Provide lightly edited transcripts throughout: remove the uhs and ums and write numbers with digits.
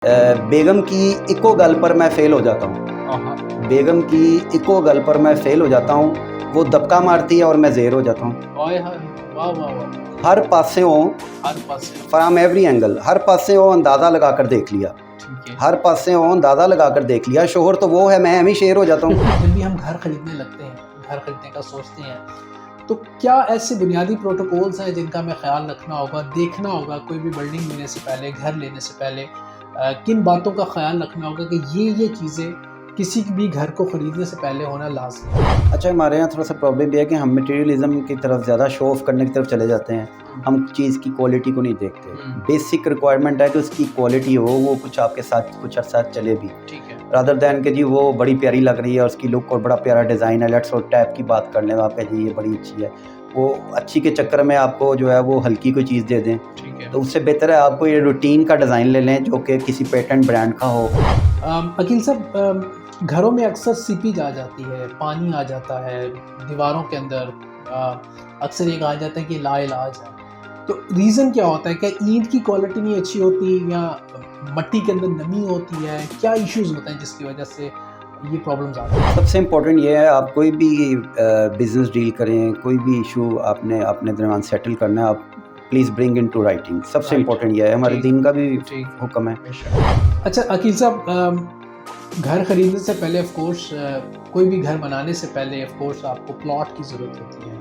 बेगम की इको गल पर मैं फेल हो जाता हूँ। बेगम की इको गल पर मैं फेल हो जाता हूँ। वो दबका मारती है और मैं ज़ेर हो जाता हूँ। वाह वाह वाह। हर पासेओं फ्रॉम एवरी एंगल, हर पासेओं अंदाज़ा लगा कर देख लिया, हर पासेओं अंदाज़ा लगा कर देख लिया। शोहर तो वो है, मैं हम ही शेर हो जाता हूँ। जब भी हम घर खरीदने लगते हैं, घर खरीदने का सोचते हैं, तो क्या ऐसे बुनियादी प्रोटोकॉल्स हैं जिनका हमें ख्याल रखना होगा, देखना होगा कोई भी बिल्डिंग लेने से पहले, घर लेने से पहले किन बातों का ख्याल रखना होगा कि ये चीज़ें किसी भी घर को खरीदने से पहले होना लाज़मी है? अच्छा, हमारे यहाँ थोड़ा सा प्रॉब्लम ये है कि हम मटेरियलिज्म की तरफ ज़्यादा शो ऑफ करने की तरफ चले जाते हैं। हम चीज़ की क्वालिटी को नहीं देखते। बेसिक रिक्वायरमेंट है कि उसकी क्वालिटी हो, वो कुछ आपके साथ कुछ अर्सा चले भी, ठीक है। रादर दैन कि जी वो बड़ी प्यारी लग रही है और उसकी लुक और बड़ा प्यारा डिज़ाइन है, लेट्स और टैप की बात कर लें तो आपका जी ये बड़ी अच्छी है, वो अच्छी के चक्कर में आपको जो है वो हल्की कोई चीज़ दे दें। ठीक है। तो उससे बेहतर है आपको ये रूटीन का डिज़ाइन ले लें जो कि किसी पेटेंट ब्रांड का हो। अकील साहब, घरों में अक्सर सीपीज आ जाती है, पानी आ जाता है दीवारों के अंदर, अक्सर ये कहा जाता है कि लाइलाज है। तो रीज़न क्या होता है? क्या ईंट की क्वालिटी नहीं अच्छी होती या मट्टी के अंदर नमी होती है? क्या इश्यूज़ होते हैं जिसकी वजह से ये प्रॉब्लम्स आती हैं? सबसे इम्पोर्टेंट ये है, आप कोई भी बिज़नेस डील करें, कोई भी इशू आपने अपने दरमियान सेटल करना है, आप प्लीज़ ब्रिंग इनटू राइटिंग। सबसे इम्पोर्टेंट ये है, हमारे दीन का भी हुक्म है। अच्छा अकील साहब, घर खरीदने से पहले ऑफ कोर्स, कोई भी घर बनाने से पहले ऑफ कोर्स आपको प्लॉट की ज़रूरत होती है।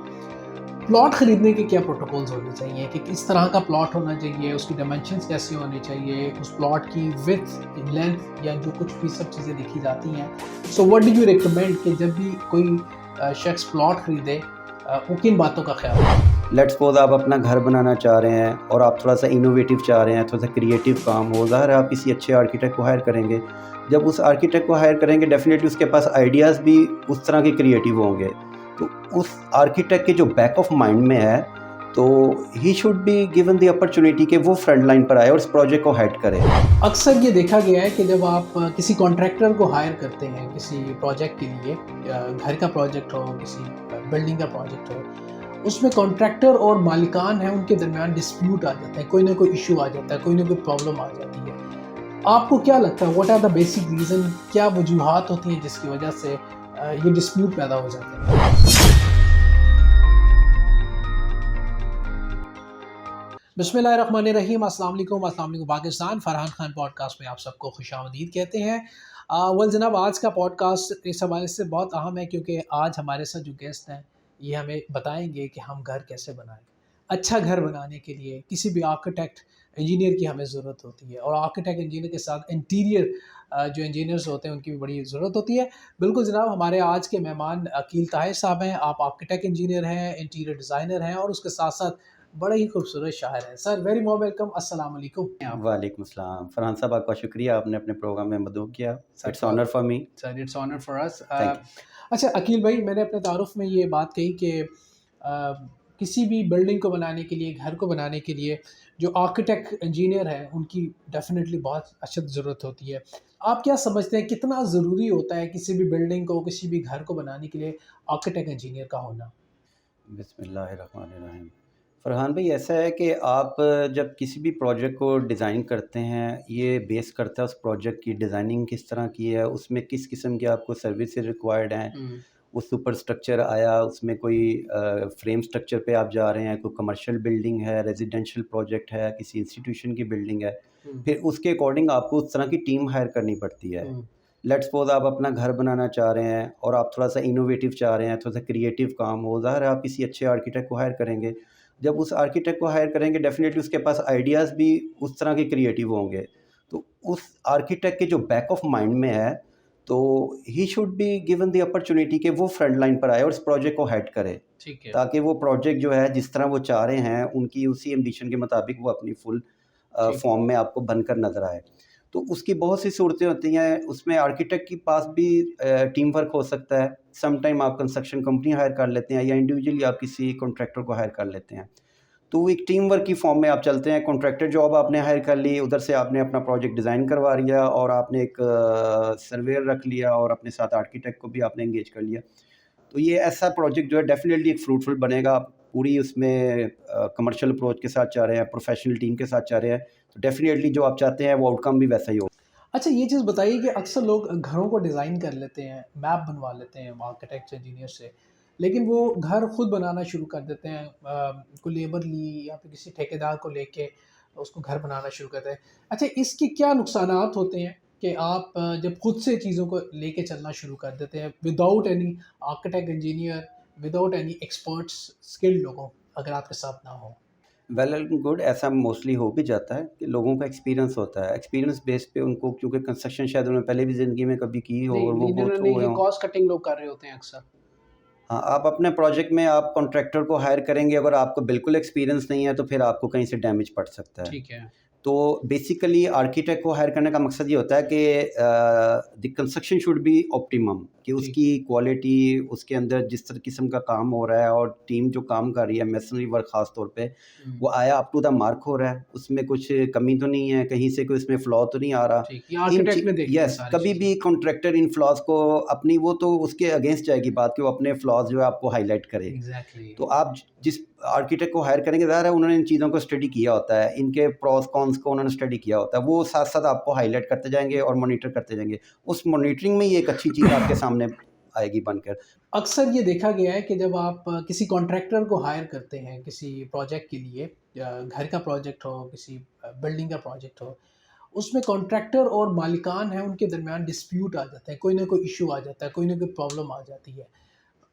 प्लॉट खरीदने के क्या प्रोटोकॉल्स होने चाहिए कि किस तरह का प्लॉट होना चाहिए, उसकी डायमेंशंस कैसी होनी चाहिए, उस प्लॉट की विड्थ, लेंथ या जो कुछ भी सब चीज़ें देखी जाती हैं। So what do you recommend कि जब भी कोई शख्स प्लॉट खरीदे, वो किन बातों का ख्याल रखे? लेट्स सपोज आप अपना घर बनाना चाह रहे हैं और आप थोड़ा सा इनोवेटिव चाह रहे हैं, थोड़ा सा क्रिएटिव काम हो, ज़ाहिर है आप किसी अच्छे आर्किटेक्ट को हायर करेंगे। जब उस आर्किटेक्ट को हायर करेंगे डेफिनेटली उसके पास आइडियाज़ भी उस तरह के क्रिएटिव होंगे। तो उस आर्किटेक्ट के जो बैक ऑफ माइंड में है, तो he should be given the opportunity कि वो फ्रंट लाइन पर आए और इस प्रोजेक्ट को हेड करे। अक्सर ये देखा गया है कि जब आप किसी कॉन्ट्रैक्टर को हायर करते हैं किसी प्रोजेक्ट के लिए, या घर का प्रोजेक्ट हो, किसी बिल्डिंग का प्रोजेक्ट हो, उसमें कॉन्ट्रैक्टर और मालिकान हैं, उनके दरमियान डिस्प्यूट आ जाता है, कोई ना कोई इशू आ जाता है, कोई ना कोई प्रॉब्लम आ जाती है। आपको क्या लगता है, what are the basic reason, क्या वजूहात होती हैं जिसकी वजह से ये डिस्प्यूट पैदा हो जाते हैं? बिस्मिल्लाहिर्रहमानिर्रहीम, अस्सलाम वालेकुम पाकिस्तान। फ़रहान खान पॉडकास्ट में आप सबको खुशामदीद कहते हैं। वेल जनाब, आज का पॉडकास्ट इस हवाले से बहुत अहम है क्योंकि आज हमारे साथ जो गेस्ट हैं ये हमें बताएंगे कि हम घर कैसे बनाएं। अच्छा घर बनाने के लिए किसी भी आर्किटेक्ट इंजीनियर की हमें ज़रूरत होती है, और आर्किटेक्ट इंजीनियर के साथ इंटीरियर जो इंजीनियर्स होते हैं उनकी भी बड़ी ज़रूरत होती है। बिल्कुल जनाब, हमारे आज के मेहमान अकील ताहिर साहब हैं। आप आर्किटेक्ट इंजीनियर हैं, इंटीरियर डिज़ाइनर हैं और उसके साथ साथ बड़े ही खूबसूरत शायर हैं। सर वेरी मोस्ट वेलकम, अस्सलाम वालेकुम। वालेकुम अस्सलाम। फरहान साहब आपका शुक्रिया, आपने अपने प्रोग्राम में मदऊ किया। It's honour for me. Sir it's honour for us. Thank you. अच्छा अकील भाई, मैंने अपने तारुफ में ये बात कही कि किसी भी बिल्डिंग को बनाने के लिए, घर को बनाने के लिए जो आर्किटेक्ट इंजीनियर हैं उनकी डेफिनेटली बहुत अशद ज़रूरत होती है। आप क्या समझते हैं कितना ज़रूरी होता है किसी भी बिल्डिंग को, किसी भी घर को बनाने के लिए आर्किटेक्ट इंजीनियर का होना? बिस्मिल्लाहिर्रहमानिर्रहीम। फरहान भाई, ऐसा है कि आप जब किसी भी प्रोजेक्ट को डिज़ाइन करते हैं, ये बेस करता है उस प्रोजेक्ट की डिज़ाइनिंग किस तरह की है, उसमें किस किस्म की आपको सर्विसेज रिक्वायर्ड हैं, वो सुपर स्ट्रक्चर आया, उसमें कोई फ्रेम स्ट्रक्चर पे आप जा रहे हैं, कोई कमर्शियल बिल्डिंग है, रेजिडेंशियल प्रोजेक्ट है, किसी इंस्टीट्यूशन की बिल्डिंग है, फिर उसके अकॉर्डिंग आपको उस तरह की टीम हायर करनी पड़ती है। लेट्स सपोज आप अपना घर बनाना चाह रहे हैं और आप थोड़ा सा इनोवेटिव चाह रहे हैं, थोड़ा सा क्रिएटिव काम हो, ज़ाहिर है आप किसी अच्छे आर्किटेक्ट को हायर करेंगे। जब उस आर्किटेक्ट को हायर करेंगे डेफिनेटली उसके पास आइडियाज़ भी उस तरह के क्रिएटिव होंगे। तो उस आर्किटेक्ट के जो बैक ऑफ माइंड में है, तो he should be given the opportunity कि वो फ्रंट लाइन पर आए और इस प्रोजेक्ट को हेड करे, ठीक है। ताकि वो प्रोजेक्ट जो है जिस तरह वो चाह रहे हैं उनकी उसी एम्बिशन के मुताबिक वो अपनी फुल फॉर्म में आपको बनकर नज़र आए। तो उसकी बहुत सी सूरतें होती हैं, उसमें आर्किटेक्ट के पास भी टीम वर्क हो सकता है। सम टाइम आप कंस्ट्रक्शन कंपनी हायर कर लेते हैं या इंडिविजुअली आप किसी कॉन्ट्रैक्टर को हायर कर लेते हैं। तो वो एक टीम वर्क की फॉर्म में आप चलते हैं। कॉन्ट्रैक्टर जॉब आपने हायर कर ली, उधर से आपने अपना प्रोजेक्ट डिज़ाइन करवा लिया और आपने एक सर्वेयर रख लिया और अपने साथ आर्किटेक्ट को भी आपने एंगेज कर लिया। तो ये ऐसा प्रोजेक्ट जो है डेफिनेटली एक फ्रूटफुल बनेगा। आप पूरी उसमें कमर्शियल अप्रोच के साथ चाह रहे हैं, प्रोफेशनल टीम के साथ चाह रहे हैं, तो डेफिनेटली जो आप चाहते हैं वो आउटकम भी वैसा ही हो। अच्छा, ये चीज़ बताइए कि अक्सर लोग घरों को डिज़ाइन कर लेते हैं, मैप बनवा लेते हैं आर्किटेक्ट इंजीनियर से, लेकिन वो घर खुद बनाना शुरू कर देते हैं। कोई लेबर ली या फिर किसी ठेकेदार को लेके उसको घर बनाना शुरू करते हैं। अच्छा, इसके क्या नुकसानात होते हैं कि आप जब खुद से चीज़ों को लेके चलना शुरू कर देते हैं without any architect engineer, without any experts skilled लोगों, अगर आपके साथ ना हो? वेल एंड गुड, ऐसा मोस्टली हो भी जाता है कि लोगों का एक्सपीरियंस होता है, एक्सपीरियंस बेस पे उनको, क्योंकि कंस्ट्रक्शन शायद उन्होंने पहले भी ज़िंदगी में कभी की हो नहीं, और वो गो नहीं, थ्रू नहीं, हुए ये हों। कॉस्ट कटिंग लोग कर रहे होते हैं अक्सर। हाँ, आप अपने प्रोजेक्ट में आप कॉन्ट्रैक्टर को हायर करेंगे, अगर आपको बिल्कुल एक्सपीरियंस नहीं है तो फिर आपको कहीं से डैमेज पड़ सकता है। ठीक है। तो बेसिकली आर्किटेक्ट को हायर करने का मकसद ये होता है कि the construction should be optimum, कि जी। उसकी क्वालिटी, उसके अंदर जिस तरह किस्म का काम हो रहा है और टीम जो काम कर रही है, मेसनरी वर्क ख़ास तौर पे, हुँ। वो आया अप टू द मार्क हो रहा है, उसमें कुछ कमी तो नहीं है, कहीं से कोई उसमें फ्लॉ तो नहीं आ रहा। ठीक, ये आर्किटेक्ट ने देखनी है यस, सारी कभी चीज़ें। भी कॉन्ट्रैक्टर इन फ्लॉज़ को अपनी, वो तो उसके अगेंस्ट जाएगी बात कि वो अपने फ्लॉज़ जो है आपको हाईलाइट करे। एग्ज़ैक्टली। तो आप जिस आर्किटेक्ट को हायर करेंगे, ज़ाहिर है उन्होंने इन चीज़ों को स्टडी किया होता है, इनके प्रॉस कॉन्स को उन्होंने स्टडी किया होता है, वो साथ साथ आपको हाईलाइट करते जाएंगे और मॉनिटर करते जाएंगे। उस मॉनिटरिंग में ये एक अच्छी चीज़ आपके सामने आएगी बनकर। अक्सर ये देखा गया है कि जब आप किसी कॉन्ट्रैक्टर को हायर करते हैं किसी प्रोजेक्ट के लिए, या घर का प्रोजेक्ट हो, किसी बिल्डिंग का प्रोजेक्ट हो, उसमें कॉन्ट्रैक्टर और मालिकान हैं, उनके दरमियान डिस्प्यूट आ जाता है, कोई ना कोई इशू आ जाता है, कोई ना कोई प्रॉब्लम आ जाती है।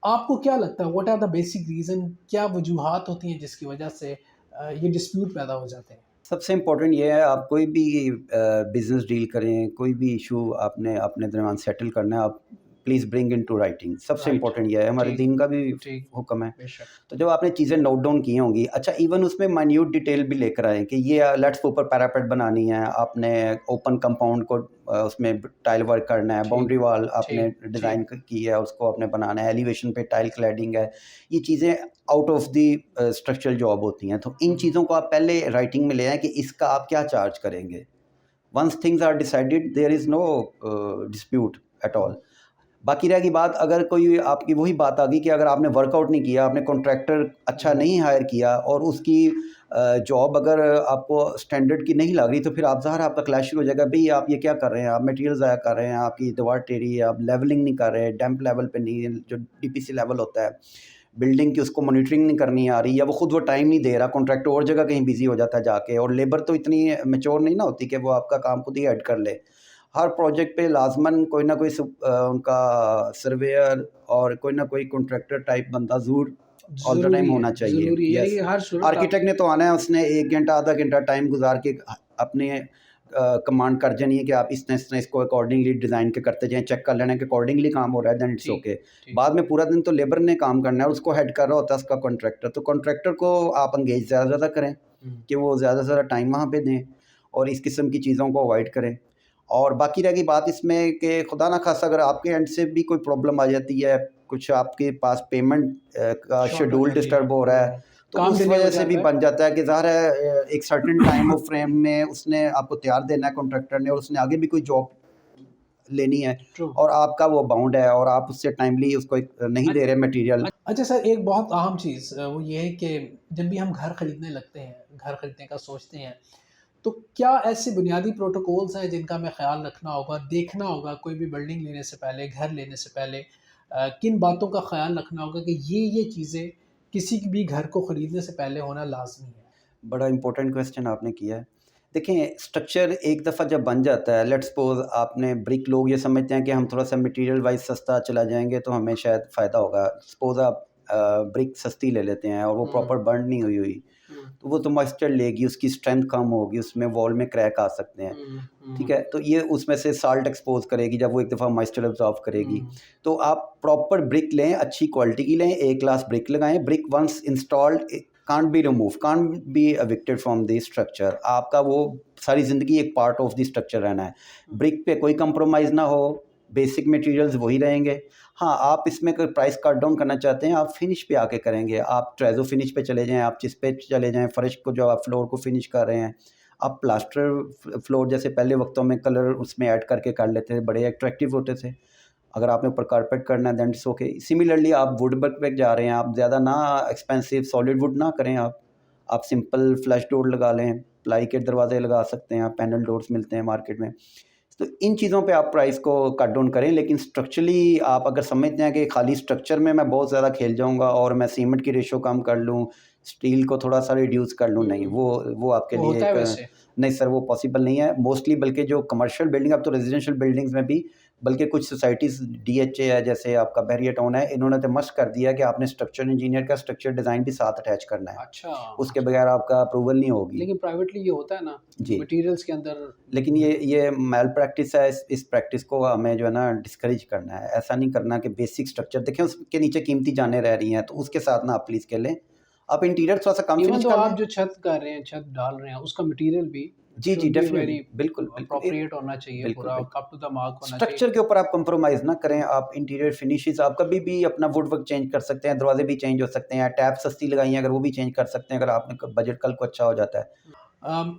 आपको क्या लगता है, what are the basic reason, क्या वजूहात होती हैं जिसकी वजह से ये डिस्प्यूट पैदा हो जाते हैं? सबसे इम्पोर्टेंट ये है, आप कोई भी बिज़नेस डील करें, कोई भी इशू आपने अपने दरमियान सेटल करना है, आप प्लीज़ ब्रिंग इनटू राइटिंग। सबसे राइट। इम्पोर्टेंट ये है, हमारे जी, दीन का भी ठीक, हुक्म है। बेशक। तो जब आपने चीज़ें नोट डाउन की होंगी, अच्छा इवन उसमें माइन्यूट डिटेल भी लेकर आएँ कि ये लेट्स ऊपर पैरापेट बनानी है, आपने ओपन कंपाउंड को उसमें टाइल वर्क करना है, ठीक, बाउंड्री वॉल आपने ठीक, डिज़ाइन ठीक। की है, उसको आपने बनाना है, एलिवेशन पे टाइल क्लैडिंग है। ये चीज़ें out of the structural job होती हैं। तो इन हुँ, चीज़ों को आप पहले राइटिंग में ले आएँ कि इसका आप क्या चार्ज करेंगे। Once things are decided there is no dispute at um, all. बाकी रह गई बात, अगर कोई आपकी वही बात आ गई कि अगर आपने वर्कआउट नहीं किया, आपने कॉन्ट्रैक्टर अच्छा हुँ, नहीं हायर किया और उसकी जॉब अगर आपको स्टैंडर्ड की नहीं लग रही, तो फिर आप ज़ाहिर है आपका क्लैश शुरू हो जाएगा, भई आप ये क्या कर रहे हैं, आप मटेरियल ज़ाया कर रहे हैं, आपकी दीवार टेढ़ी है, आप लेवलिंग नहीं कर रहे, डैम्प लेवल पे नहीं है, जो डीपीसी लेवल होता है बिल्डिंग की, उसको मॉनिटरिंग नहीं करनी आ रही, या वो खुद वो टाइम नहीं दे रहा, कॉन्ट्रैक्टर और जगह कहीं बिज़ी हो जाता है जाके, और लेबर तो इतनी मैच्योर नहीं ना होती कि वो आपका काम खुद ही ऐड कर ले। हर प्रोजेक्ट पे लाज़मन कोई ना कोई उनका सर्वेयर और कोई ना कोई कॉन्ट्रैक्टर टाइप बंदा ज़रूर ऑल द टाइम होना चाहिए। ज़रूरी है, यानी यस, कि हर सूरत आप। आर्किटेक्ट ने तो आना है, उसने 1 घंटा आधा घंटा टाइम गुज़ार के अपने कमांड कर जानी है कि आप इस तरह इसको अकॉर्डिंगली डिज़ाइन के करते जाएँ, चेक कर लेना है कि अकॉर्डिंगली काम हो रहा है, देन इट्स ठीक, ओके। ठीक। बाद में पूरा दिन तो लेबर ने काम करना है और उसको हेड कर रहा होता है उसका कॉन्ट्रैक्टर। तो कॉन्ट्रैक्टर को आप एंगेज ज़्यादा से ज़्यादा करें हुँ, कि वो ज़्यादा से ज़्यादा टाइम वहाँ पे दें और इस किस्म की चीज़ों को अवॉइड करें। और बाकी रह गई बात इसमें कि खुदा ना खास्ता अगर आपके एंड से भी कोई प्रॉब्लम आ जाती है, कुछ आपके पास पेमेंट का शॉर्ट हो शेड्यूल जाती है। डिस्टर्ब हो रहा है, तो काम उस डिले हो वजह से भी जाता है। बन जाता है कि ज़ाहिर है एक सर्टेन टाइम ऑफ फ्रेम में उसने आपको तैयार देना है कॉन्ट्रैक्टर ने, और उसने आगे भी कोई जॉब लेनी है ट्रू। और आपका वो बाउंड है और आप उससे टाइमली उसको एक नहीं दे रहे मटेरियल। अच्छा सर, एक बहुत अहम चीज़ वो ये है कि जब भी हम घर खरीदने लगते हैं, घर खरीदने का सोचते हैं, तो क्या ऐसे बुनियादी प्रोटोकॉल्स हैं जिनका हमें ख़्याल रखना होगा, देखना होगा कोई भी बिल्डिंग लेने से पहले, घर लेने से पहले, किन बातों का ख़्याल रखना होगा कि ये चीज़ें किसी भी घर को खरीदने से पहले होना लाज़मी है? बड़ा इंपॉर्टेंट क्वेश्चन आपने किया है। देखें, स्ट्रक्चर एक दफ़ा जब बन जाता है, लेट्स सपोज़ आपने ब्रिक, लोग ये समझते हैं कि हम थोड़ा-सा मटेरियल वाइज़ सस्ता चला जाएँगे तो हमें शायद फ़ायदा होगा। सपोज़ आप ब्रिक सस्ती ले लेते हैं और वो हुँ, प्रॉपर बर्न नहीं हुई हुई, हुँ, तो वो तो मॉइस्चर लेगी, उसकी स्ट्रेंथ कम होगी, उसमें वॉल में क्रैक आ सकते हैं। हुँ, ठीक हुँ, है? तो ये उसमें से साल्ट एक्सपोज़ करेगी जब वो एक दफ़ा मॉइस्चर अब्ज़ॉर्ब करेगी। हुँ, तो आप प्रॉपर ब्रिक लें, अच्छी क्वालिटी की लें, ए क्लास ब्रिक लगाएँ। Brick once installed can't be remove, can't be evicted from the structure. आपका वो सारी ज़िंदगी एक पार्ट ऑफ द स्ट्रक्चर रहना है। हुँ। ब्रिक पे कोई कंप्रोमाइज़ ना हो, बेसिक मटेरियल्स वही रहेंगे। हाँ, आप इसमें अगर प्राइस कट डाउन करना चाहते हैं, आप फिनिश पे आके करेंगे। आप ट्रेज़ो फिनिश पे चले जाएँ, आप जिस पे चले जाएँ, फर्श को जो आप फ्लोर को फिनिश कर रहे हैं, आप प्लास्टर फ्लोर जैसे पहले वक्तों में कलर उसमें ऐड करके कर लेते थे, बड़े अट्रैक्टिव होते थे। अगर आपने ऊपर कारपेट करना है दैट इज़ ओके। सिमिलरली आप वुड वर्क पे जा रहे हैं, आप ज़्यादा ना एक्सपेंसिव सॉलिड वुड ना करें आप सिंपल फ्लश डोर लगा लें, प्लाई के दरवाजे लगा सकते हैं, पैनल डोर्स मिलते हैं मार्केट में। तो इन चीज़ों पे आप प्राइस को कट डाउन करें, लेकिन स्ट्रक्चरली आप अगर समझते हैं कि खाली स्ट्रक्चर में मैं बहुत ज़्यादा खेल जाऊंगा और मैं सीमेंट की रेशो कम कर लूँ, स्टील को थोड़ा सा रिड्यूस कर लूँ, नहीं, वो आपके लिए होता है वैसे। नहीं सर, वो पॉसिबल नहीं है मोस्टली। बल्कि जो कमर्शियल बिल्डिंग, अब तो रेजिडेंशियल बिल्डिंग्स में भी, बल्कि कुछ सोसाइटीज़ DHA है, जैसे आपका बहरिया टाउन है, इन्होंने तो मस्ट कर दिया कि आपने स्ट्रक्चर इंजीनियर का स्ट्रक्चर डिज़ाइन भी साथ अटैच करना है, अच्छा, उसके अच्छा। बगैर आपका अप्रूवल नहीं होगी। लेकिन प्राइवेटली ये होता है ना, जी, मटेरियल्स के अंदर। लेकिन ये मैल प्रैक्टिस है। इस प्रैक्टिस को हमें जो है ना डिस्करेज करना है। ऐसा नहीं करना कि बेसिक स्ट्रक्चर देखें, उसके नीचे कीमती जानें रह रही हैं, तो उसके साथ ना आप प्लीज़ खेलें। आप इंटीरियर थोड़ा सा कम इवन फिनिश तो कर आप लें। जो छत कर रहे हैं, छत डाल रहे हैं, उसका मटेरियल भी जी, जी, शुड बी डेफ़िनिटली, वेरी बिल्कुल, बिल्कुल, अप्रोप्रिएट होना चाहिए, बिल्कुल, पूरा बिल्कुल। अप टू द मार्क होना चाहिए। स्ट्रक्चर के ऊपर आप कंप्रोमाइज़ ना करें, आप इंटीरियर फिनिशेज़ आप कभी भी अपना वुड वर्क चेंज कर सकते हैं, दरवाजे भी चेंज हो सकते हैं, टैप सस्ती लगाई हैं अगर वो भी चेंज कर सकते हैं, अगर आपने बजट कल को अच्छा हो जाता है।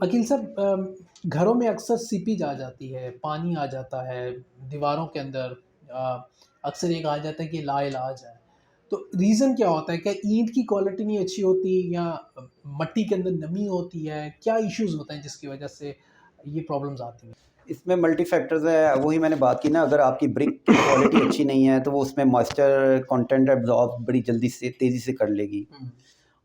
अकील साहब, घरों में अक्सर सीपीज आ जाती है, पानी आ जाता है दीवारों के अंदर। अक्सर ये कहा जाता है कि लाइलाज है। तो रीज़न क्या होता है? क्या ईंट की क्वालिटी नहीं अच्छी होती, या मट्टी के अंदर नमी होती है? क्या इश्यूज़ होते हैं जिसकी वजह से ये प्रॉब्लम्स आती हैं? इसमें मल्टी फैक्टर्स है, वही मैंने बात की ना, अगर आपकी ब्रिक की क्वालिटी अच्छी नहीं है तो वो उसमें मॉइस्चर कंटेंट एब्जॉर्ब बड़ी जल्दी से तेज़ी से कर लेगी। हुँ,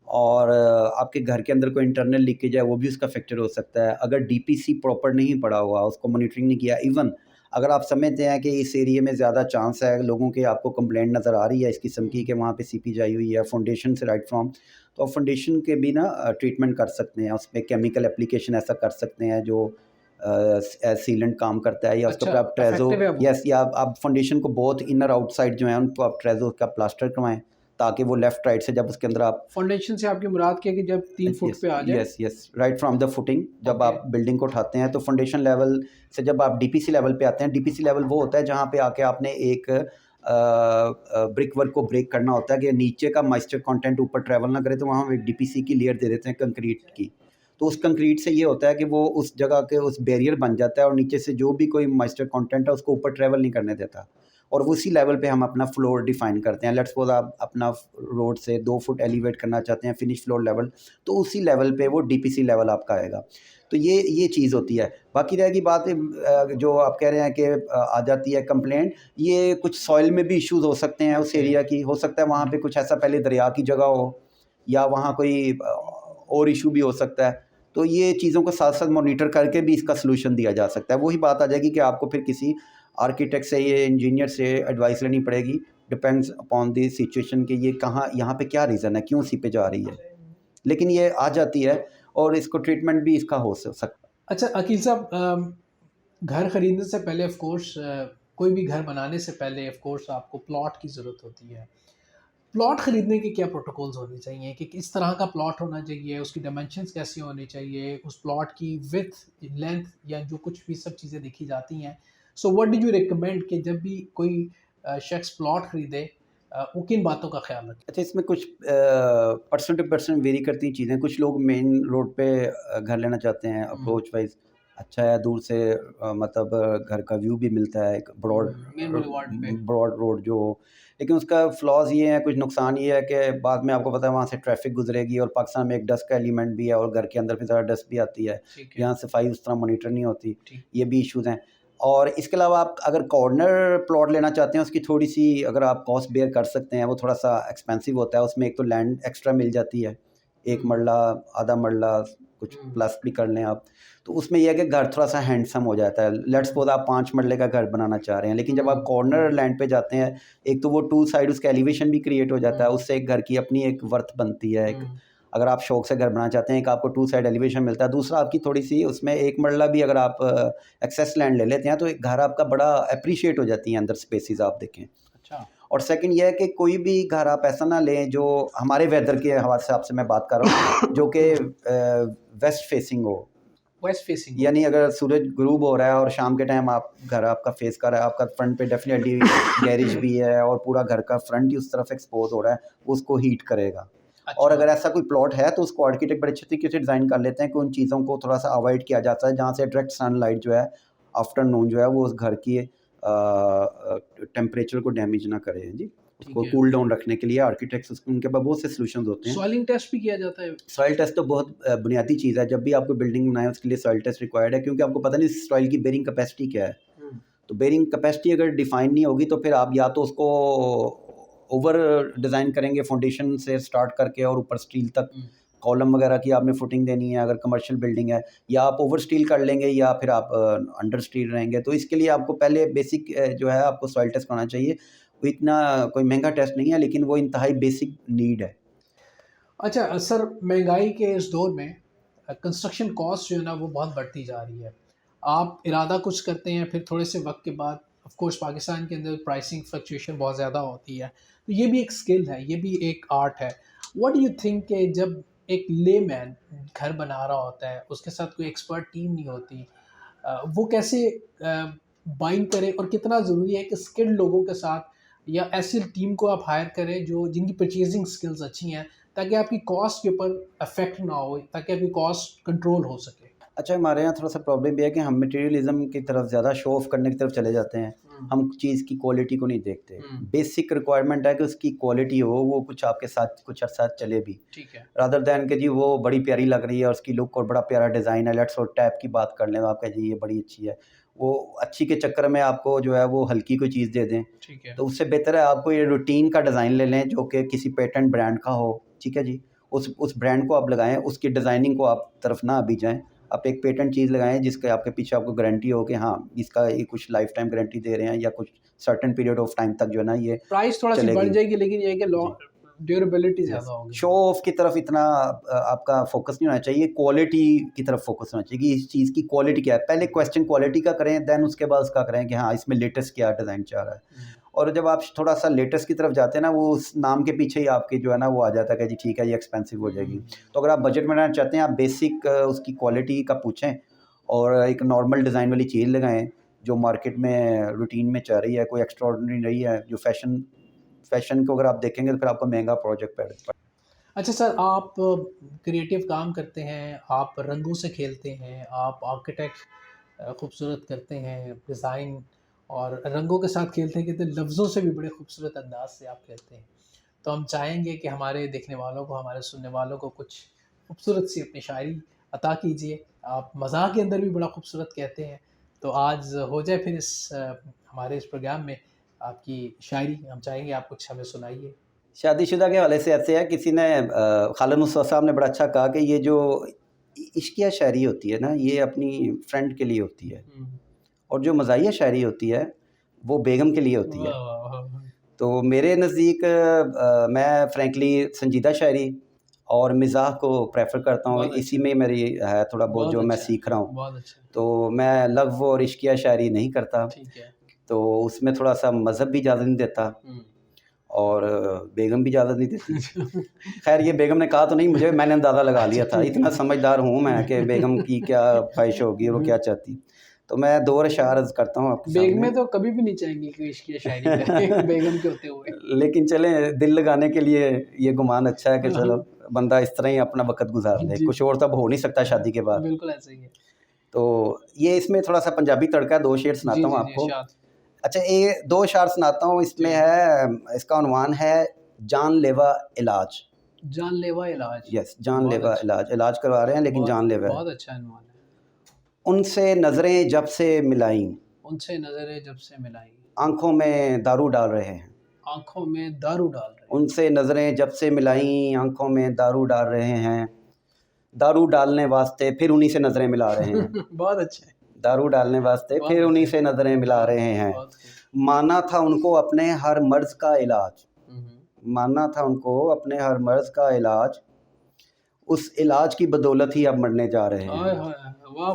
और आपके घर के अंदर कोई इंटरनल लीकेज है, वो भी उसका फैक्टर हो सकता है। अगर DPC प्रॉपर नहीं पड़ा हुआ, उसको मॉनिटरिंग नहीं किया, इवन अगर आप समझते हैं कि इस एरिया में ज़्यादा चांस है लोगों के, आपको कंप्लेंट नज़र आ रही है इस किस्म की हुँ। कि वहाँ पे सीपीज आई हुई है फाउंडेशन से राइट फ्रॉम, तो आप फाउंडेशन के भी ना ट्रीटमेंट कर सकते हैं, उसमें केमिकल एप्लीकेशन ऐसा कर सकते हैं जो सीलेंट काम करता है, या उसके अच्छा, ऊपर आप ट्रेजो, इफ़ेक्टिव है वो? यस, या आप फाउंडेशन को बहुत इनर आउटसाइड जो है उनको आप ट्रेजो का प्लास्टर करवाएं, ताकि वो लेफ्ट राइट से जब उसके अंदर आप, फाउंडेशन से आपकी मुराद क्या है कि जब 3 फुट यस, पे आ जाए? Yes, yes, right from the footing, जब ओके। आप बिल्डिंग को उठाते हैं तो फाउंडेशन लेवल से जब आप DPC लेवल पे आते हैं, DPC लेवल वो होता है जहाँ पे आके आपने एक ब्रिक वर्क को ब्रेक करना होता है कि नीचे का मॉइस्चर कंटेंट ऊपर ट्रैवल ना करे, तो वहाँ हम एक DPC की लेयर दे देते हैं कंक्रीट की। तो उस कंक्रीट से ये होता है कि वो उस जगह के उस बैरियर बन जाता है और नीचे से जो भी कोई मॉइस्चर कंटेंट है उसको ऊपर ट्रैवल नहीं करने देता, और उसी लेवल पे हम अपना फ्लोर डिफाइन करते हैं। लेट्स सपोज आप अपना रोड से 2 फुट एलिवेट करना चाहते हैं फिनिश फ्लोर लेवल, तो उसी लेवल पे वो DPC लेवल आपका आएगा। तो ये चीज़ होती है। बाकी रहेगी बात जो आप कह रहे हैं कि आ जाती है कंप्लेंट, ये कुछ सॉइल में भी इश्यूज़ हो सकते हैं उस ओके। एरिया की, हो सकता है वहाँ पे कुछ ऐसा पहले दरिया की जगह हो, या वहाँ कोई और इश्यू भी हो सकता है। तो ये चीज़ों को साथ-साथ मॉनिटर करके भी इसका सॉल्यूशन दिया जा सकता है। वही बात आ जाएगी कि आपको फिर किसी आर्किटेक्ट से, ये इंजीनियर से एडवाइस लेनी पड़ेगी, डिपेंड्स अपॉन द सिचुएशन कि ये कहाँ, यहाँ पे क्या रीज़न है, क्यों सीपेज जा रही है। लेकिन ये आ जाती है और इसको ट्रीटमेंट भी इसका हो सकता है। अच्छा अकील साहब, घर खरीदने से पहले ऑफ कोर्स, कोई भी घर बनाने से पहले ऑफ कोर्स आपको प्लॉट की ज़रूरत होती है। प्लॉट खरीदने के क्या प्रोटोकॉल्स होने चाहिए कि किस तरह का प्लॉट होना चाहिए, उसकी डायमेंशंस कैसी होनी चाहिए, उस प्लॉट की विड्थ, लेंथ, या जो कुछ भी सब चीज़ें देखी जाती हैं। So what do you recommend कि जब भी कोई शख्स प्लॉट खरीदे, वो किन बातों का ख्याल रखें? अच्छा, इसमें कुछ पर्सन टू पर्सन वेरी करती हैं चीज़ें। कुछ लोग मेन रोड पे घर लेना चाहते हैं, अप्रोच वाइज़ अच्छा है, दूर से मतलब घर का व्यू भी मिलता है, एक मेन बुलेवार्ड पे। ब्रॉड रोड जो हो। लेकिन उसका फ्लॉज़ ये है, कुछ नुकसान ये है कि बाद में आपको पता है वहाँ से ट्रैफ़िक गुज़रेगी, और पाकिस्तान में एक डस्ट का एलिमेंट भी है और घर के अंदर फिर ज़्यादा डस्ट भी आती है। ठीक है। यहाँ सफाई उस तरह मॉनिटर नहीं होती, ठीक। ये भी इश्यूज़ हैं। और इसके अलावा आप अगर कॉर्नर प्लॉट लेना चाहते हैं, उसकी थोड़ी-सी अगर आप कॉस्ट बेयर कर सकते हैं, वो थोड़ा-सा एक्सपेंसिव होता है। उसमें एक तो लैंड एक्स्ट्रा मिल जाती है, 1 मरला, आधा मरला, कुछ प्लस भी कर लें आप। तो उसमें ये है कि घर थोड़ा-सा हैंडसम हो जाता है। लेट्स सपोज़ आप 5 मरले का घर बनाना चाह रहे हैं, लेकिन जब आप कॉर्नर लैंड पे जाते हैं, एक तो वो 2 साइड उसका एलिवेशन भी क्रिएट हो जाता है, उससे एक घर की अपनी एक वर्थ बनती है। एक अगर आप शौक से घर बनाना चाहते हैं, एक आपको 2 साइड एलिवेशन मिलता है, दूसरा आपकी थोड़ी-सी उसमें 1 मरला भी अगर आप एक्सेस लैंड ले लेते हैं, तो एक घर आपका बड़ा एप्रिशिएट हो जाती है अंदर स्पेसेस आप देखें। अच्छा। और सेकंड ये है कि कोई भी घर आप ऐसा ना लें जो हमारे वेदर के हवाले से आपसे मैं बात कर रहा हूँ, जो कि वेस्ट फेसिंग हो। Waste facing. यानी अगर सूरज गुरूब हो रहा है और शाम के टाइम आप घर आपका फेस कर रहा है, आपका फ्रंट पे डेफिनेटली गैरेज भी है और पूरा घर का फ्रंट ही उस तरफ एक्सपोज हो रहा है, उसको हीट करेगा। और अच्छा। अगर ऐसा कोई प्लॉट है तो उसको आर्किटेक्ट बड़े अच्छे तरीके से डिज़ाइन कर लेते हैं कि उन चीज़ों को थोड़ा सा अवॉइड किया जाता है, जहाँ से डायरेक्ट सनलाइट जो है आफ्टरनून जो है वो उस घर की टेम्परेचर को डैमेज ना करे। जी। उसको कूल डाउन रखने के लिए आर्किटेक्ट्स उनके पास बहुत से सॉल्यूशंस होते हैं। सॉइलिंग टेस्ट भी किया जाता है? सॉइल टेस्ट तो बहुत बुनियादी चीज़ है। जब भी आपको बिल्डिंग बनाए उसके लिए सॉइल टेस्ट रिक्वायर्ड है, क्योंकि आपको पता नहीं सॉइल की बेरिंग कैपेसिटी क्या है। तो बेरिंग कैपेसिटी अगर डिफाइन नहीं होगी तो फिर आप या तो उसको ओवर डिज़ाइन करेंगे फाउंडेशन से स्टार्ट करके और ऊपर स्टील तक कॉलम वगैरह की आपने फुटिंग देनी है अगर कमर्शियल बिल्डिंग है, या आप ओवर स्टील कर लेंगे या फिर आप अंडर स्टील रहेंगे। तो इसके लिए आपको पहले बेसिक जो है आपको सॉइल टेस्ट करना चाहिए। वो इतना कोई महंगा टेस्ट नहीं है, लेकिन वो इंतहाई बेसिक नीड है। अच्छा सर, महंगाई के इस दौर में कंस्ट्रक्शन कॉस्ट जो है ना वो बहुत बढ़ती जा रही है। आप इरादा कुछ करते हैं, फिर थोड़े से वक्त के बाद ऑफ कोर्स पाकिस्तान के अंदर प्राइसिंग फ्लक्चुएशन बहुत ज़्यादा होती है, तो ये भी एक स्किल है, ये भी एक आर्ट है। व्हाट डू यू थिंक कि जब एक लेमैन घर बना रहा होता है, उसके साथ कोई एक्सपर्ट टीम नहीं होती, वो कैसे बाइंड करे, और कितना ज़रूरी है कि स्किल्ड लोगों के साथ या ऐसी टीम को आप हायर करें जो जिनकी परचेजिंग स्किल्स अच्छी हैं, ताकि आपकी कॉस्ट के ऊपर अफेक्ट ना हो, ताकि आपकी कॉस्ट कंट्रोल हो सके? अच्छा, हमारे यहाँ थोड़ा सा प्रॉब्लम ये है कि हम मटेरियलिज्म की तरफ ज़्यादा शो ऑफ करने की तरफ चले जाते हैं। हम चीज़ की क्वालिटी को नहीं देखते। बेसिक रिक्वायरमेंट है कि उसकी क्वालिटी हो, वो कुछ आपके साथ कुछ अर्सा चले भी, ठीक है। रादर दैन कि जी वो बड़ी प्यारी लग रही है और उसकी लुक और बड़ा प्यारा डिज़ाइन है, लेट्स और टैप की बात कर लें तो आप कहें जी ये बड़ी अच्छी है, वो अच्छी के चक्कर में आपको जो है वो हल्की कोई चीज़ दे दें। ठीक है। तो उससे बेहतर है आपको ये रूटीन का डिज़ाइन ले लें जो कि किसी पेटेंट ब्रांड का हो। ठीक है जी, उस ब्रांड को आप लगाएं, उसकी डिज़ाइनिंग को आप तरफ ना अभी जाएं। आप एक पेटेंट चीज़ लगाएं जिसके आपके पीछे आपको गारंटी हो कि हाँ इसका ये कुछ लाइफ टाइम गारंटी दे रहे हैं या कुछ सर्टेन पीरियड ऑफ टाइम तक जो है ना ये प्राइस थोड़ा सी बढ़ जाएगी, लेकिन ये है कि जी। ड्यूरेबिलिटी ज़्यादा होगी। शो ऑफ की तरफ इतना आपका फोकस नहीं होना चाहिए, क्वालिटी की तरफ फोकस होना चाहिए कि इस चीज़ की क्वालिटी क्या है। पहले क्वेश्चन क्वालिटी का करें, देन उसके बाद उसका करें कि हाँ इसमें लेटेस्ट क्या डिज़ाइन चाह रहा है। और जब आप थोड़ा सा लेटेस्ट की तरफ जाते हैं ना, वो उस नाम के पीछे ही आपके जो है ना वो आ जाता है कि जी ठीक है ये एक्सपेंसिव हो जाएगी। तो अगर आप बजट में रहना चाहते हैं, आप बेसिक उसकी क्वालिटी का पूछें और एक नॉर्मल डिज़ाइन वाली चीज़ लगाएं जो मार्केट में रूटीन में चल रही है, कोई एक्स्ट्राऑर्डिनरी नहीं है। जो फैशन को अगर आप देखेंगे तो फिर आपको महंगा प्रोजेक्ट पड़ेगा। अच्छा सर, आप क्रिएटिव काम करते हैं, आप रंगों से खेलते हैं, आप आर्किटेक्ट खूबसूरत करते हैं डिज़ाइन, और रंगों के साथ खेलते हैं, कहते हैं लफ्ज़ों से भी बड़े खूबसूरत अंदाज से आप खेलते हैं। तो हम चाहेंगे कि हमारे देखने वालों को, हमारे सुनने वालों को कुछ खूबसूरत सी अपनी शायरी अता कीजिए। आप मज़ाक के अंदर भी बड़ा खूबसूरत कहते हैं, तो आज हो जाए फिर हमारे इस प्रोग्राम में आपकी शायरी। हम चाहेंगे आप कुछ हमें सुनाइए। शादीशुदा के हवाले से ऐसे है, किसी ने खालिद मुस्तफ़ा साहब ने बड़ा अच्छा कहा कि ये जो इश्किया शायरी होती है ना, ये अपनी फ्रेंड के लिए होती है, और जो मज़ाहिया शायरी होती है वो बेगम के लिए होती है। तो मेरे नज़दीक मैं फ्रैंकली संजीदा शायरी और मिज़ाह को प्रेफर करता हूँ। इसी में मेरी है थोड़ा बहुत जो मैं सीख रहा हूँ। तो मैं लग़्व और इश्किया शायरी नहीं करता, तो उसमें थोड़ा सा मज़हब भी इजाज़त नहीं देता और बेगम भी इजाज़त नहीं देती। खैर ये बेगम ने कहा तो नहीं मुझे, मैंने अंदाज़ा लगा लिया था, इतना समझदार हूँ मैं कि बेगम की क्या ख्वाहिश होगी और वो क्या चाहती। तो मैं 2 अशआर अर्ज़ करता हूँ आपके सामने। बेगमें तो कभी भी नहीं चाहेंगी कि इश्किया शायरी करें बेगम के होते हुए। लेकिन चलें, दिल लगाने के लिए ये गुमान अच्छा है कि चलो बंदा इस तरह ही अपना वक़्त गुज़ार ले, कुछ और तब हो नहीं सकता शादी के बाद। बिल्कुल ऐसा ही है। तो ये इसमें थोड़ा सा पंजाबी तड़का है, 2 शेर सुनाता हूँ आपको। अच्छा, ये 2 अशआर सुनाता हूँ। इसमें है, इसका उन्वान है जानलेवा इलाज। जानलेवा इलाज। यस, जानलेवा इलाज। इलाज करवा रहे हैं लेकिन जानलेवा है। बहुत अच्छा उन्वान है। उनसे नज़रें जब से मिलाई, उनसे नज़रें जब से मिलाई, आँखों में दारू डाल रहे हैं। आँखों में दारू डाल रहे हैं। उनसे नज़रें जब से मिलाई, आँखों में दारू डाल रहे हैं। दारू डालने वास्ते फिर उन्हीं से नज़रें मिला रहे हैं। बहुत अच्छा है। दारू डालने वास्ते फिर उन्हीं से नज़रें मिला रहे हैं। माना था उनको अपने हर मर्ज़ का इलाज, माना था उनको अपने हर मर्ज़ का इलाज, उस इलाज की बदौलत ही अब मरने जा रहे हैं।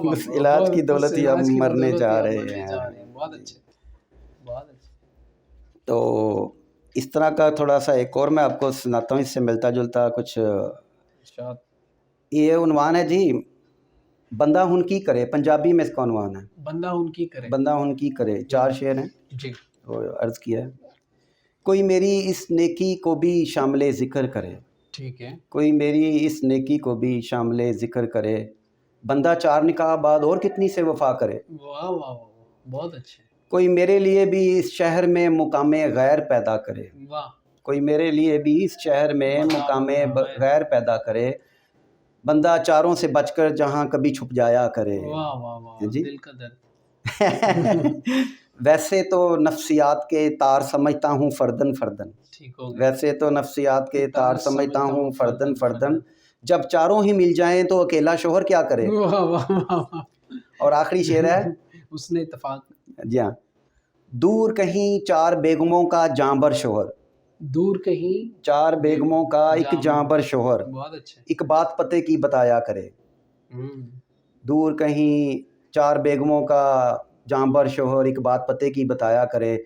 उस इलाज की दौलत ही अब मरने जा रहे हैं। बहुत अच्छे, बहुत अच्छे। तो इस तरह का थोड़ा सा एक और मैं आपको सुनाता हूँ, इससे मिलता जुलता कुछ। ये उन्वान है जी, बंदा हुनकी करे। पंजाबी में इसका उन्वान है, बंदा हुनकी करे। बंदा हुनकी करे। 4 शेर हैं जी। और अर्ज़ किया है, कोई मेरी इस नेकी को भी शामिले ज़िक्र करे। ठीक है। कोई मेरी इस नेकी को भी शामिले ज़िक्र करे, बंदा 4 निकाह बाद और कितनी से वफ़ा करे। वाह वाह वाह, बहुत अच्छे। कोई मेरे लिए भी इस शहर में मुकामे गैर पैदा करे, वाह कोई मेरे लिए भी इस शहर में मुकामे वाह गैर पैदा करे, बंदा चारों से बचकर जहाँ कभी छुप जाया करे। वाह वाह वाह, जी। दिल का दर्द। वैसे तो नफ्सियात के तार समझता हूँ फर्दन फर्दन, ठीक हो गया। वैसे तो नफ्सियात के तार समझता हूँ फर्दन फर्दन, जब चारों ही मिल जाएं तो अकेला शोहर क्या करे। वाह वाह वाह वाह। और आखिरी शेर है, उसने इत्तेफाक। जी हाँ, दूर कहीं चार बेगमों का जांबर शोहर, दूर कहीं चार बेगमों का एक जांबर। जांबर शोहर, बहुत अच्छा। एक बात पते की बताया करे। दूर कहीं चार बेगमों का जांबर शोहर, एक बात पते की बताया करे,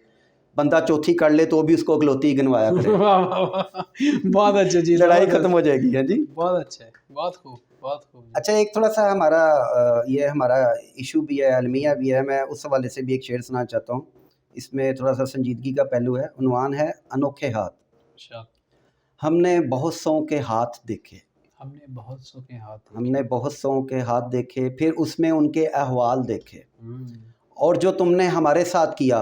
बंदा चौथी कर ले तो भी उसको अगलौती गिनवाया करे। वाह वाह वाह, बहुत अच्छा जी, लड़ाई जबरदस्त। खत्म हो जाएगी। है जी। बहुत अच्छा है, बहुत खूब, बहुत खूब। अच्छा, एक थोड़ा सा हमारा ये हमारा इशू भी है, अलमिया भी है, मैं उस हवाले से भी एक शेर सुनाना चाहता हूँ। इसमें थोड़ा सा संजीदगी का पहलू है। उन्वान है अनोखे हाथ। अच्छा। हमने बहुत सौ के हाथ देखे, हमने बहुत सौ के हाथ देखे। हमने बहुत सौ के हाथ देखे, फिर उसमें उनके अहवाल देखे, हम्म। और जो तुमने हमारे साथ किया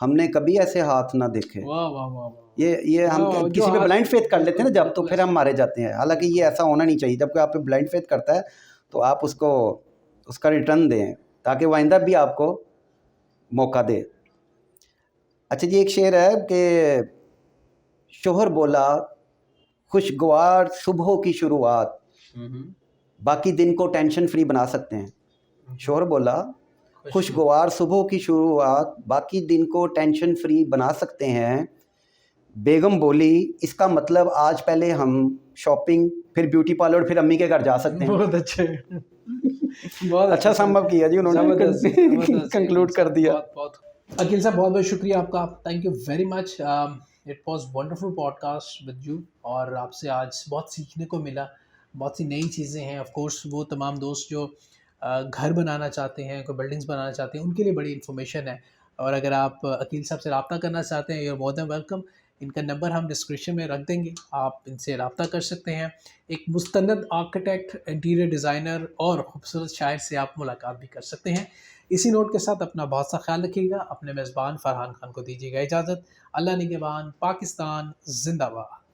हमने कभी ऐसे हाथ ना देखे। वाह वाह वाह वाह। ये हम वाह, जो किसी पे हाथ- ब्लाइंड फेथ कर लेते हैं ना जब, तो बिल्कुल फिर हम ऐसा। मारे जाते हैं। हालांकि ये ऐसा होना नहीं चाहिए। जब कोई आप पे ब्लाइंड फेथ करता है तो आप उसको उसका रिटर्न दें, ताकि वो आइंदा भी आपको मौका दे। अच्छा जी, एक शेर है कि शोहर बोला खुशगवार सुबह की शुरुआत, बाकी दिन को टेंशन फ्री बना सकते हैं। शोहर बोला खुशगवार सुबह की शुरुआत, बाकी दिन को टेंशन फ्री बना सकते हैं। बेगम बोली इसका मतलब आज पहले हम शॉपिंग, फिर ब्यूटी पार्लर, फिर अम्मी के घर जा सकते हैं। बहुत अच्छे। बहुत अच्छा संभव किया जी उन्होंने, कंक्लूड कर दिया। बहुत बहुत अकील साहब, बहुत बहुत शुक्रिया आपका। Thank you very much. It was wonderful podcast with you, और आपसे आज बहुत सीखने को मिला, बहुत सी नई चीज़ें हैं। ऑफ कोर्स वो तमाम दोस्त जो घर बनाना चाहते हैं, कोई बिल्डिंग्स बनाना चाहते हैं, उनके लिए बड़ी इन्फॉर्मेशन है। और अगर आप अकील साहब से रब्ता करना चाहते हैं, you are more than welcome. इनका नंबर हम डिस्क्रिप्शन में रख देंगे, आप इनसे रब्ता कर सकते हैं। एक मुस्तनद आर्किटेक्ट, इंटीरियर डिज़ाइनर और खूबसूरत शायर से आप मुलाकात भी कर सकते हैं। इसी नोट के साथ अपना बहुत सा ख्याल रखिएगा। अपने मेज़बान फ़रहान खान को दीजिएगा इजाज़त। अल्लाह निगहबान। पाकिस्तान जिंदाबाद।